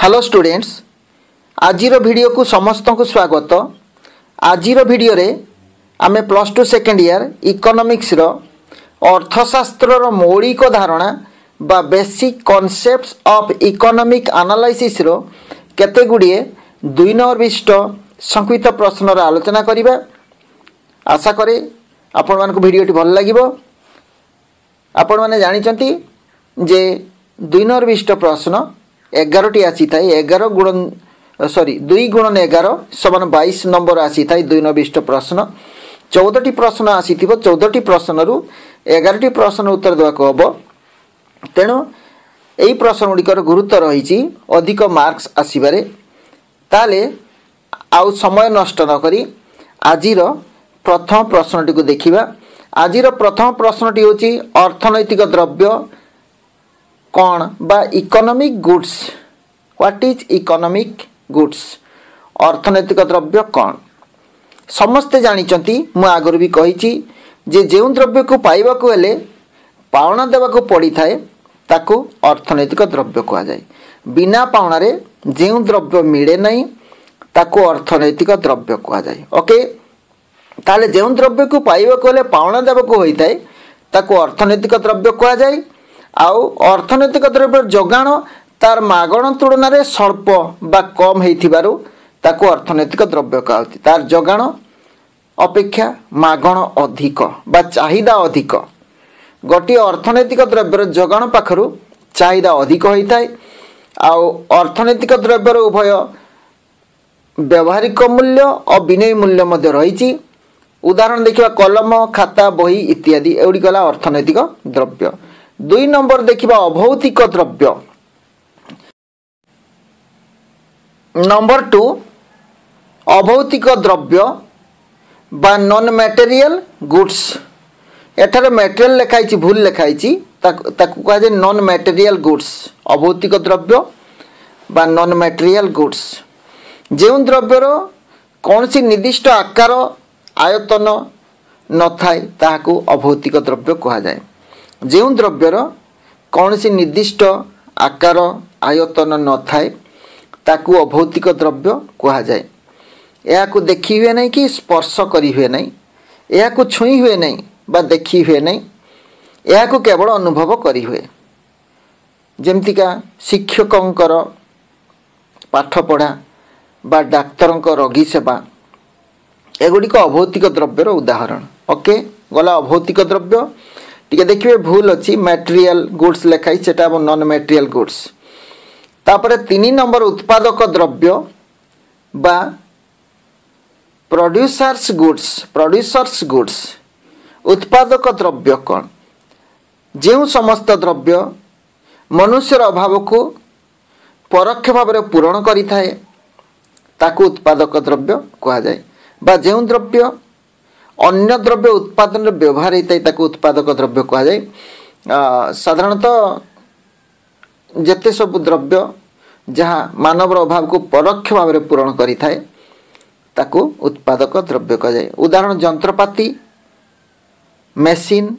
Hello students, आजिर video को समस्त को स्वागत। आजिर वीडियो रे आमे plus two second year economics रो अर्थशास्त्र रो मौलिक धारणा बा basic concepts of economic analysis रो केते गुड़िए 2 नंबर विशिष्ट संक्षिप्त प्रश्न रो आलोचना करिबा। आशा करे आपण मान को वीडियो भल लागिबो। आपण माने जानि चंती जे 2 नंबर विशिष्ट प्रश्न 11टी आसी थाए 11 गुणन 2 गुणन 11 समान 22 नंबर आसी थाए 2 नंबर विशिष्ट प्रश्न। 14टी प्रश्न आसी थिबो। 14टी प्रश्न रु 11टी प्रश्न उत्तर देवा को हबो। तेणु एई प्रश्न गुड़िकर गुरुत्व रही अधिक मार्क्स आसबारे। ताले आउ समय नष्ट न करी आजिर प्रथम प्रश्नटी को देखिबा। आजिर प्रथम प्रश्नटी होची अर्थनैतिक द्रव्य कौन बा economic goods. What is economic goods? अर्थनैतिक द्रव्य कौन? समस्ते जानिचंती। मु आगुरी भी कही जे जो द्रव्य को पाइबा को हेले पावना देवा को पड़ी थाए ताकू अर्थनैतिक द्रव्य कहा जाए। बिना पावना रे जो द्रव्य मिले नहीं ताकू अर्थनैतिक द्रव्य कहा जाए। ओके, ताले जो द्रव्य को पाइबा को हेले पावना देवा को होई थाए ताकू अर्थनैतिक द्रव्य कहा जाए। आउ अर्थनैतिक द्रव्य जोगाण तार मागण तुलन में स्वल्प बा कम होइथिबारु ताकू अर्थनैतिक द्रव्य कहती। तार जोगाण अपेक्षा मागण अधिक बा चाहिदा अधिक। गोटे अर्थनैतिक द्रव्यर जोगाण पाखरु चाहिदा अधिक होता है। आउ अर्थनैतिक द्रव्यर उभय व्यावहारिक मूल्य और विनिमय मूल्य मध्य रही। उदाहरण देखिबा कलम, खाता, बही इत्यादि एउडी गला अर्थनैतिक द्रव्य। 2 नंबर देखिबा अभौतिक द्रव्य। नंबर 2 अभौतिक द्रव्य बा नॉन मटेरियल गुड्स। एठारे मटेरियल लिखाई भूल लिखाई ताकू कहा जाए नॉन मटेरियल गुड्स। अभौतिक द्रव्य बा नॉन मटेरियल गुड्स जो द्रव्यर कौन सी निर्दिष्ट आकार आयतन न थाए ताहाकू अभौतिक द्रव्य कहा जाए। जो द्रव्यर कौन सी निर्दिष्ट आकार आयतन न थाए ताकू अभौतिक द्रव्य कहा जाए। यह को देखी हुए नहीं कि स्पर्श करी हुए नहीं, यह को छुई हुए नहीं बा देखी हुए नहीं, यह को केवल अनुभव करी हुए। जेमतिका शिक्षकंकर पाठ पढ़ा बा डाक्तरंक रोगी सेवा एगुड़िक अभौतिक द्रव्यर उदाहरण। ओके, गला अभौतिक द्रव्य। टिके देखिए भूल अच्छी मटेरियल गुड्स लिखाई सेटा नॉन मटेरियल गुड्स। तापर 3 नंबर उत्पादक द्रव्य बा प्रोड्यूसर्स गुड्स। प्रोड्यूसर्स गुड्स उत्पादक द्रव्य कौन? जो समस्त द्रव्य मनुष्यर अभाव को परोक्ष भाव में पूरण करि थाए ताकू उत्पादक द्रव्य कहा जाए। बा जो द्रव्य अन्य द्रव्य उत्पादन व्यवहार होता है ताकू उत्पादक द्रव्य कहा जाए। साधारणतः जेते सब द्रव्य जहाँ मानव अभाव को परोक्ष भाव में पूरण करि थाए ताकू उत्पादक द्रव्य कहा जाए। उदाहरण यंत्रपाति, मेसिन,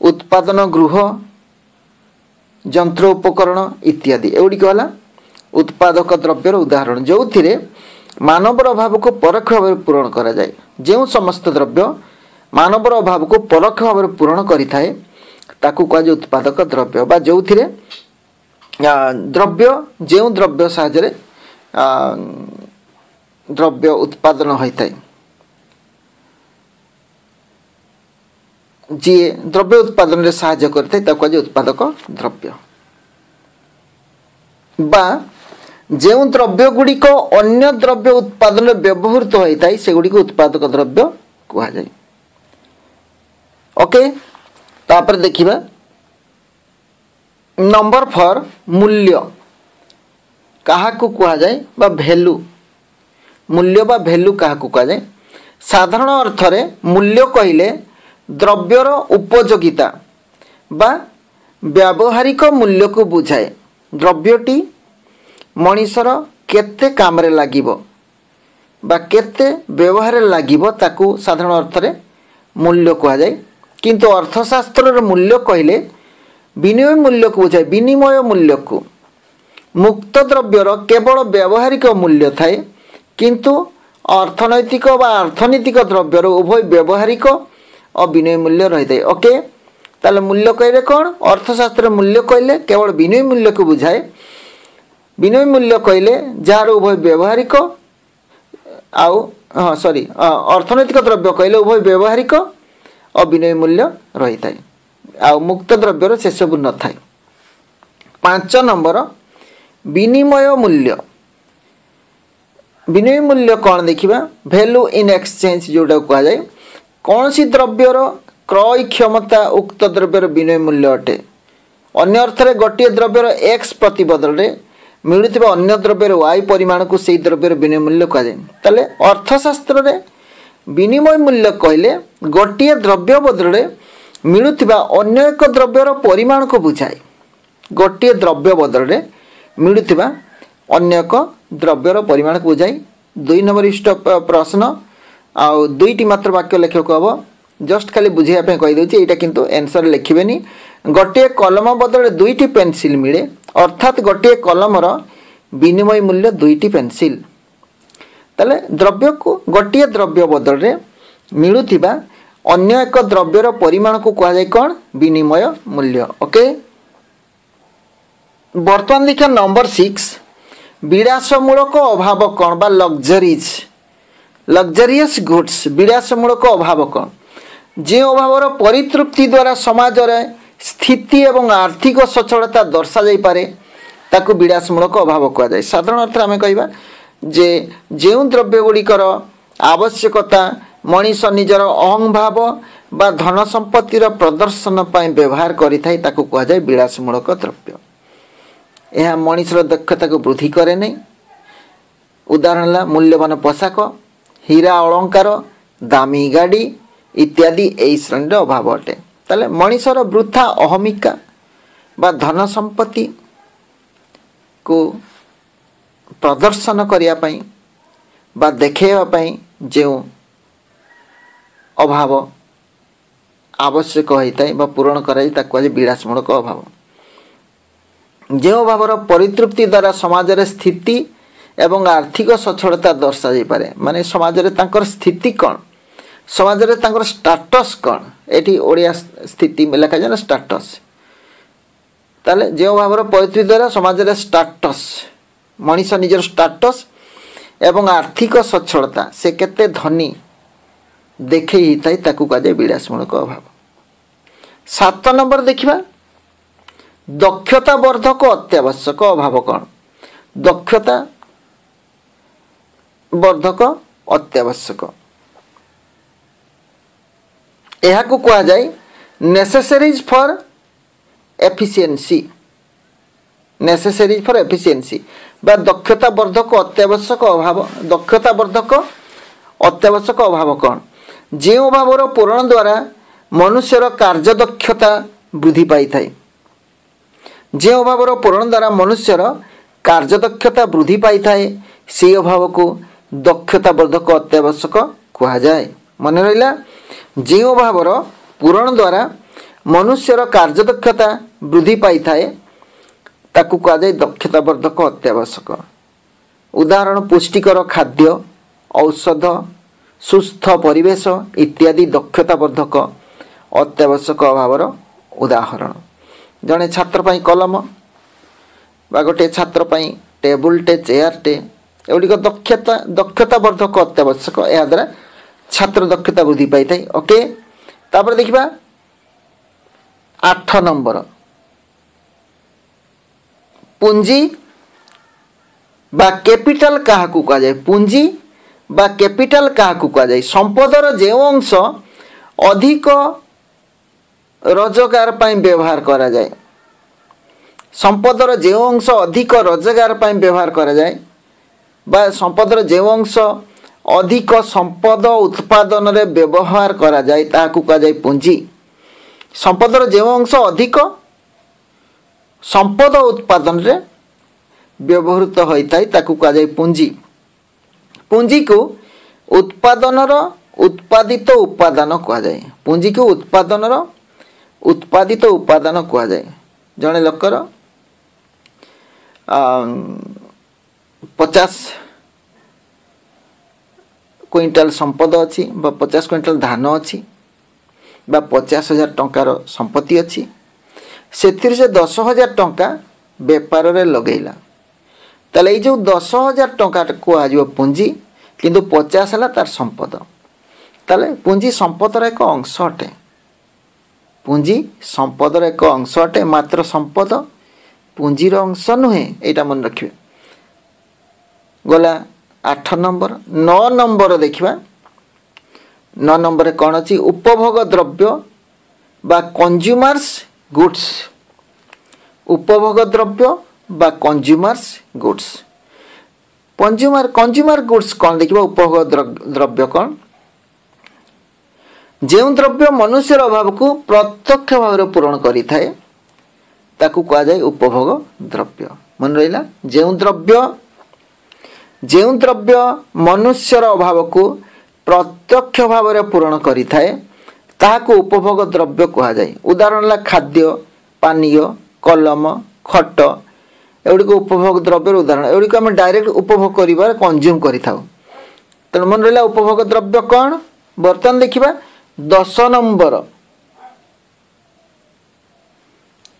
उत्पादन गृह, यंत्र उपकरण इत्यादि एगुड़ी गला उत्पादक द्रव्यर उदाहरण जो थिरे मानव अभाव को परोक्ष भाव में पूरण करा जाए। जो समस्त द्रव्य मानव अभाव को परोक्ष भाव में पूरण करि थाए ताकू कहा जाए उत्पादक द्रव्य। बा जो थिरे द्रव्य जो द्रव्य साहाय्य द्रव्य उत्पादन होता है, जी द्रव्य उत्पादन रे साहाय्य करते ताकू कहा उत्पादक द्रव्य। बा जो द्रव्य गुड़िक अन्य द्रव्य उत्पादन व्यवहृत होता है सेगुड़ी को उत्पादक द्रव्य कहा जाए। ओके, तापर देखिबा नंबर 4 मूल्य कहा को कहा जाए बा वैल्यू। मूल्य बा वैल्यू कहा को कहा जाए। साधारण अर्थ रे मूल्य कहिले द्रव्यर उपयोगिता बा व्यावहारिक मूल्य को बुझाए। द्रव्यटी मनीषर केते काम रे लागिबो बा केते व्यवहार लागिबो ताकू साधारण अर्थ रे मूल्य कहा जाए। किंतु अर्थशास्त्र रे मूल्य कहिले विनिमय मूल्य को बुझाए। विनिमय मूल्य को मुक्त द्रव्यर केवल व्यावहारिक मूल्य थाए किंतु अर्थनैतिक बा अर्थनीतिक द्रव्यर उभय व्यावहारिक और विनिमय मूल्य रही है। ओके ताले मूल्य कहले कौन अर्थशास्त्र मूल्य कहले केवल विनिमय मूल्य को बुझाए। विनिमय मूल्य कहले जार उभय व्यावहारिक आउ हाँ सॉरी अर्थनैतिक द्रव्य कहले उभय व्यावहारिक और विनिमय मूल्य रही है आउ मुक्त द्रव्यर से सब न थाए। 5 नंबर विनिमय मूल्य। विनिमय मूल्य कौन देखिबा वैल्यू इन एक्सचेंज जोटा कह जाए कौन सी द्रव्यर क्रय क्षमता उक्त द्रव्यर विनिमय मूल्य अटे। अन्य अर्थ में गोटे द्रव्यर एक्स प्रति बदल मिलुवा अन्य द्रव्यर वाई परिमाण को सही द्रव्यर विनिमय मूल्य कह जाए। ताले अर्थशास्त्र रे विनिमय मूल्य कहले गोटे द्रव्य बदल मिलुवा अन्य एक द्रव्यर परिमाण को बुझाए। गोटे द्रव्य बदल मिलुवा अन्य एक द्रव्यर परिमाण को बुझाई। 2 नंबर इष्ट प्रश्न आउ 2टी मात्र वाक्य लेखक हम जस्ट खाली बुझाइवाई कहीदे यहाँ किंतु आंसर लिखिबेनी। गोटे कलम बदल 2टी पेनसिल मिले अर्थात गोटे कलमर विनिमय मूल्य 2टी पेनसिल। ताले द्रव्य को गोटे द्रव्य बदल मिलुवा अन्य एक द्रव्यर परिमाण को कह जाए कौन विनिमय मूल्य। ओके बर्तमान देखिए नंबर 6 विलासमूलक अभाव कौन बा लग्जरीज लग्जरियस गुड्स विलासमूलक अभाव कौन जो अभावर परितृप्ति द्वारा समाज रे स्थिति एवं आर्थिक सचलता दर्शा जाई पारे ताकू विलासमूलक अभाव कह जाए। साधारण अर्थ आम कहवा जे जो द्रव्य गुड़िकर आवश्यकता मनीष निजर अहंभाव बा धन संपत्तिर प्रदर्शन पर व्यवहार करिथाय ताकू कह जाए विलासमूलक द्रव्य। यह मनीषर दक्षता को वृद्धि करे नहीं। उदाहरण ला मूल्यवान पोशाक हीरा अलंकार दामी गाड़ी इत्यादि यही श्रेणी अभाव अटे। ताले मनीषर वृथा अहमिका बा धन संपत्ति को प्रदर्शन करने बा देखैवाई जो अभाव आवश्यक होता है पूरण कर विलासमूलक अभाव। जो अभावर परितृप्ति द्वारा समाज रे स्थिति एवं आर्थिक सचलता दर्शा जाई पारे माने समाज रे तांकर स्थिति कौन समाज रे तांकर स्टेटस कौन एठी ओडिया स्थिति लिखा जाए स्टेटस। ताले जो अभावर परितृप्ति द्वारा समाज रे स्टेटस मनीष निजर स्टेटस एवं आर्थिक सचलता से केते धनी देखे ही थाई ताकू कह जाए विलासमूलक अभाव। 7 नंबर देखिबा दक्षता वर्धक अत्यावश्यक अभाव कौन दक्षता वर्धक अत्यावश्यक यह कह जाए necessaries for efficiency necessaries for efficiency बा दक्षता वर्धक अत्यावश्यक अभाव। दक्षता वर्धक अत्यावश्यक अभाव कौन जो अभावर पूरण द्वारा मनुष्यर कार्यदक्षता वृद्धि पाई थाए। जो अभावर पूरण द्वारा मनुष्यर कार्यदक्षता वृद्धि पाई थाए से अभाव को दक्षता वर्धक अत्यावश्यक कह जाए। मन रहा जो अभावर पूरण द्वारा मनुष्यर कार्यदक्षता वृद्धि पाई थाए ताकू कह जाए दक्षता वर्धक अत्यावश्यक। उदाहरण पुष्टिकर खाद्य औषध सुस्थ परिवेश इत्यादि दक्षता वर्धक अत्यावश्यक अभावर उदाहरण। जड़े छात्र पाई कलम बा गोटे छात्र पाई टेबुल टे चेयर टे एगुड़िक दक्षता वर्धक अत्यावश्यक या द्वारा छात्र दक्षता वृद्धि पाई थाए। ओके तापर देखिबा 8 नंबर पूंजी बा कैपिटल काहाकू कह जाए पूंजी बा कैपिटल काहाकू कह जाए संपदर जो अंश अधिक रोजगार पाई व्यवहार करा जाए संपदर जो अंश अधिक रोजगार पाई व्यवहार करा जाए बा संपदर जो अंश अधिक संपद उत्पादन रे व्यवहार करा जाए ताहाकू कह जाए पूंजी। संपदर जो अंश अधिक संपद उत्पादन रे व्यवहृत होता है ताकू कह जाए पूंजी। पूंजी को उत्पादनर उत्पादित उपादान कह जाए पूंजी को उत्पादनर उत्पादित उपादान कह जाए। जड़े लोकर 50 क्विंटाल संपद अच्छी 50 क्विंटाल धान अच्छी 50,000 टंकार संपत्ति अच्छी से 10,000 टंका बेपार रे लगेला ताले ये जो 10,000 टंका को आज पुंजी किंतु 50 है तार संपद ताले पुंजी संपदर एक अंश अटे पुंजी संपदर एक अंश अटे मात्र संपद पुंजीर अंश नुहे यहाँ मन रखिए गला 8 नंबर 9 नंबर देखिबा 9 नंबर कौन अच्छी उपभोग द्रव्य बा कंज्यूमर्स गुड्स उपभोग द्रव्य बा कंज्यूमर्स गुड्स कंज्यूमर गुड्स कौन देखिबा उपभोग द्रव्य कौन जो द्रव्य मनुष्यर अभाव को प्रत्यक्ष भाव पूरण करि थाए ताकू कहा जाए उपभोग द्रव्य मन रहिला जो द्रव्य मनुष्यर अभाव को प्रत्यक्ष भाव पूरण करि थाए ताकू उपभोग द्रव्य कहा जाए उदाहरण ला खाद्य पानीय कलम खट एगुड़ी उपभोग द्रव्य उदाहरण एगुड़ी आम डायरेक्ट उपभोग कर कंज्यूम करि थाउ तेणु मन रहा उपभोग द्रव्य कौन बर्तमान देखिबा 10 नंबर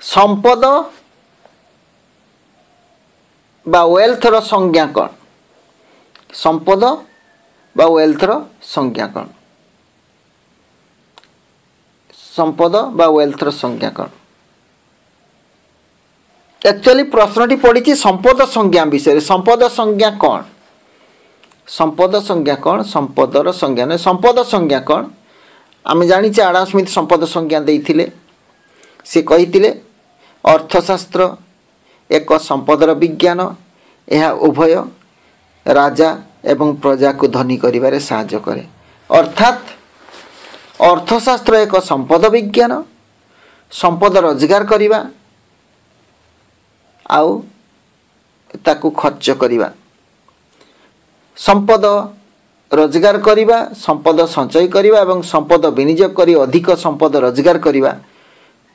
संपद बा वेल्थर संज्ञा कौन संपद बा वेल्थर संज्ञा कौन संपद बा वेल्थर संज्ञा कौन एक्चुअली प्रश्नटी पड़ी संपद संज्ञा विषय संपद संज्ञा कौन संपद संज्ञा कौन संपदर संज्ञा नहीं संपद संज्ञा कौन आम जानी आडाम स्मिथ संपद संज्ञा देइथिले से कही अर्थशास्त्र एक संपदर विज्ञान यह उभय राजा एवं प्रजा को धनी करिबारे साहाय्य करे अर्थात अर्थशास्त्र एक संपद विज्ञान संपद रोजगार करिबा आउ ताकू खर्च करिबा संपद रोजगार करिबा संपद संचय करिबा एवं संपद विनियोग करी अधिक संपद रोजगार करिबा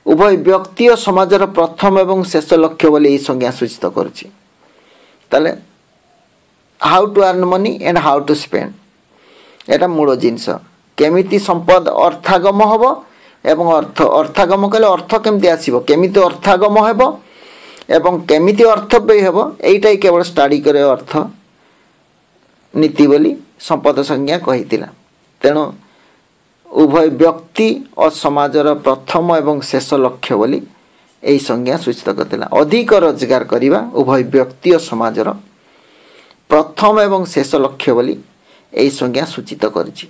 उभय व्यक्ति और समाजर प्रथम एवं शेष लक्ष्य बोली यही संज्ञा सूचित करुछि ताले how to earn money and how to spend एटा मूल जिनस केमिति संपद अर्थागम हबो एवं अर्थागम कले अर्थ केमिति आसीबो केमिति अर्थागम हेबो एवं केमिति अर्थ व्यय हेबो एइटाई केवल स्टडी करे अर्थ नीति बोली संपद संज्ञा कहितिला तेणु उभय व्यक्ति और समाजर प्रथम एवं शेष लक्ष्य बोली यही संज्ञा सूचित करथिला अधिक रोजगार करिबा उभय व्यक्ति और समाजर प्रथम एवं शेष लक्ष्य बोली यही संज्ञा सूचित करिछि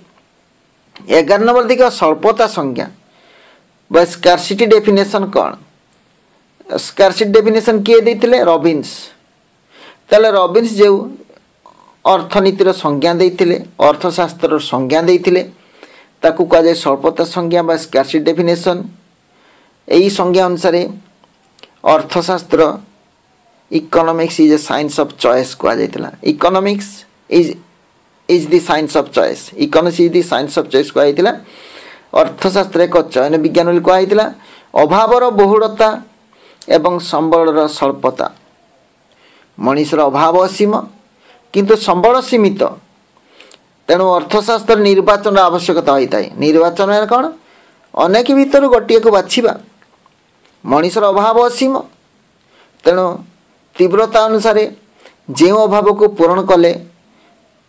11 नंबर देखिए स्वल्पता संज्ञा बा स्कार्सिटी डेफिनेशन कौन स्कार्सिटी डेफिनेशन किए देइथिले रॉबिन्स ताले रॉबिन्स जो अर्थनीतिर संज्ञा देइथिले अर्थशास्त्र संज्ञा देइथिले ताकू कहा जाए स्वल्पता संज्ञा बा स्कार्सिटी डेफिनेशन यही संज्ञा अनुसार अर्थशास्त्र economics is a science of choice कहा जाइतिला economics is the science of choice economics is the science of choice कहा जाइतिला अर्थशास्त्र एक चयन विज्ञान बोली कहा जाइतिला अभावर बहुलता एवं संबलर स्वल्पता मनुष्यर अभाव असीम किंतु संबल सीमित तेणु अर्थशास्त्र निर्वाचन आवश्यकता होता है निर्वाचन कौन अनेक भितर गोटे को बाछिबा मनुष्यर अभाव असीम तेणु तीव्रता अनुसार जो अभाव को पूरण कले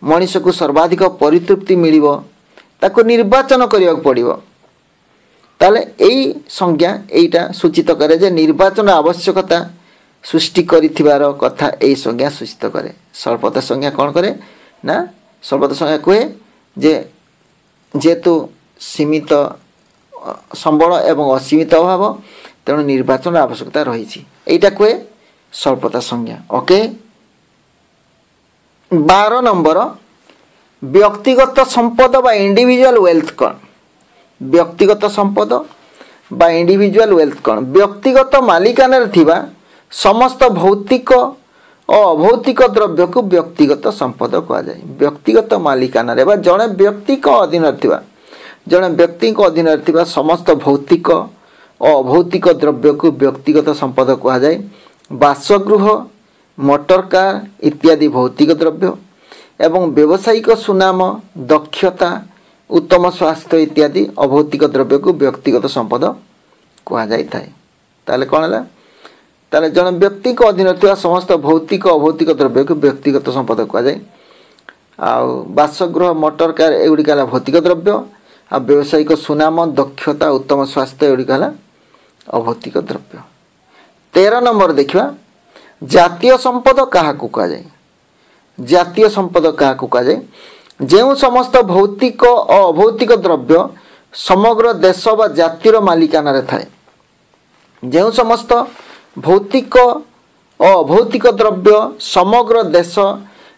मनुष्य को सर्वाधिक परितृप्ति मिलिबो ताको निर्वाचन करिया पड़िबो ताले एई संज्ञा एइटा सूचित करे जे निर्वाचन आवश्यकता सृष्टि करिथिबार कथा एई संज्ञा सूचित करे स्वल्पता संज्ञा कौन करे ना स्वल्पता संज्ञा कहे जे जेतु सीमित संबल एवं असीमित अभाव तेणु निर्वाचन आवश्यकता रही एटा कहे स्वल्पता संज्ञा ओके 12 नंबर व्यक्तिगत संपद बा इंडिविजुअल वेल्थ कौन व्यक्तिगत संपद बा इंडिविजुअल वेल्थ कौन व्यक्तिगत मालिकाना थिबा समस्त भौतिक और अभौतिक द्रव्य को व्यक्तिगत संपद कहा जाए व्यक्तिगत मालिकाना रे बा जणे व्यक्ति को अधीन थिबा जणे व्यक्ति को अधीन थिबा समस्त भौतिक और अभौतिक द्रव्य को व्यक्तिगत संपद कहा जाए बासगृह मोटर कार इत्यादि भौतिक द्रव्य एवं व्यावसायिक सुनाम दक्षता उत्तम स्वास्थ्य इत्यादि अभौतिक द्रव्य को व्यक्तिगत संपद कह जाए। कौन है ताले जन व्यक्ति को अधीन थिबा समस्त भौतिक अभौतिक द्रव्य को व्यक्तिगत संपद कह जाए। बासगृह मोटर कार एगुड़िक है भौतिक द्रव्य आ व्यावसायिक सुनाम दक्षता उत्तम स्वास्थ्य एगुड़िक है अभौतिक द्रव्य। 13 नंबर देखिए जातीय संपद क्या कह जाए। जातीय संपद क्या कह जाए जो समस्त भौतिक और अभौतिक द्रव्य समग्र देश व जातिर मालिकाना थाए। जो समस्त भौतिक और अभौतिक द्रव्य समग्र देश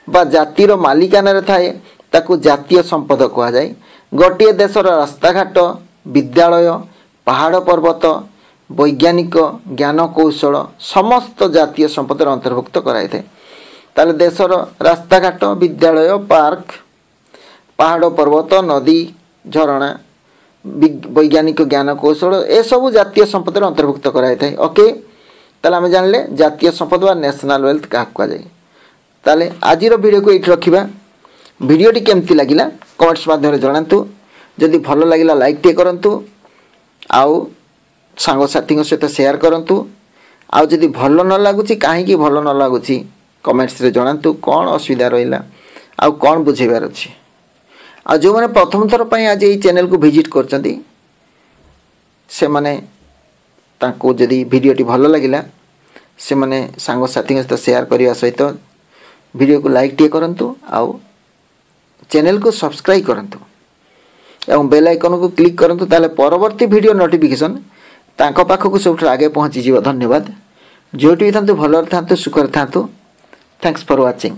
बा जातिर मालिकाना थाए ताकू जातीय संपद कह जाए। गोटे देशर रास्ताघाट विद्यालय पहाड़ पर्वत वैज्ञानिक ज्ञान कौशल समस्त जातीय संपद अंतर्भुक्त कराई थाए। ताले देशर रास्ताघाट विद्यालय पार्क पहाड़ पर्वत नदी झरणा वैज्ञानिक ज्ञान कौशल ए सब जातीय संपद अंतर्भुक्त कराई थाए। ओके ताले आम जानले जातीय संपद व नेशनल वेल्थ क्या कह जाए। ताले आज वीडियो को ये रखा। वीडियोटी केमती लगिला कमेंट्स माध्यम जनातु। जदि भल लगिला लाइक टे करंतु आउ सांगसाथी सहित शेयर करंतु। आउ जदि भल न लगुच कहीं भल न लगुच कमेंट्स रे जनातु कौन असुविधा रहा आउ कौन बुझेबार अछि। आ जो मैंने प्रथम थर पर आज ये चैनल को विजिट करचंती से माने तांको जदि वीडियोटी भल लगिला से माने सांगसाथी सहित शेयर करने सहित वीडियो को लाइक टे करंतु आउ चैनल को सब्सक्राइब करंतु एवं बेल आइकन को क्लिक करंतु ताले परवर्ती वीडियो नोटिफिकेशन तांको पाखक सब आगे पहुँची जीव। धन्यवाद। जोटी थांतु भल थांतु सुखर थांतु। Thanks for watching.